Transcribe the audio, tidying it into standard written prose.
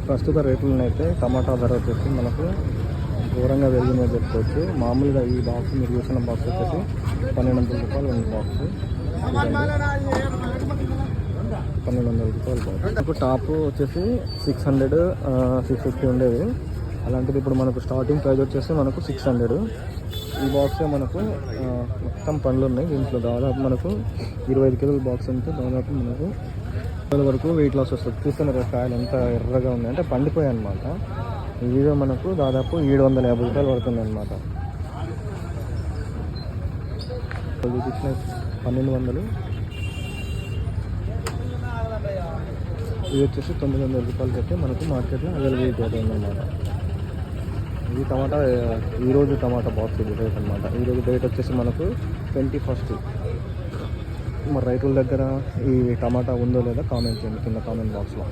ప్రస్తుత రేట్లనైతే టమాటా ధర వచ్చేసి మనకు ఘోరంగా పెరిగిందని చెప్పుకోవచ్చు. మామూలుగా ఈ బాక్స్ మీరు చూసిన బాక్స్ వచ్చేసి 1200 రూపాయలు ఉంది బాక్స్. 1200 రూపాయలు బాక్స్. ఇప్పుడు టాప్ వచ్చేసి 600 650 ఉండేది. అలాంటిది ఇప్పుడు మనకు స్టార్టింగ్ ప్రైస్ వచ్చేసి మనకు 600. ఈ బాక్సే మనకు మొత్తం పండ్లు ఉన్నాయి. దీంట్లో దాదాపు మనకు 25 కిలోల బాక్స్ ఉంటే దాదాపు మనకు వరకు వెయిట్ లాస్ వస్తుంది. చూస్తున్నారు కాయలు ఎంత ఎర్రగా ఉన్నాయి అంటే పండిపోయాయి అనమాట. ఇవే మనకు దాదాపు 750 రూపాయలు పడుతుంది అనమాట. 1200. ఇది వచ్చేసి 900 రూపాయలకి అయితే మనకు మార్కెట్లో అవైలబిలిటీ అవుతుందన్నమాట. ఈ టమాటా ఈరోజు టమాటా బాక్స్ ఇది రేట్ అనమాట. ఈరోజు డేట్ వచ్చేసి మనకు 21. మరి రైతుల దగ్గర ఈ టమాటా ఉందో లేదో కామెంట్ చేయండి కింద కామెంట్ బాక్స్లో.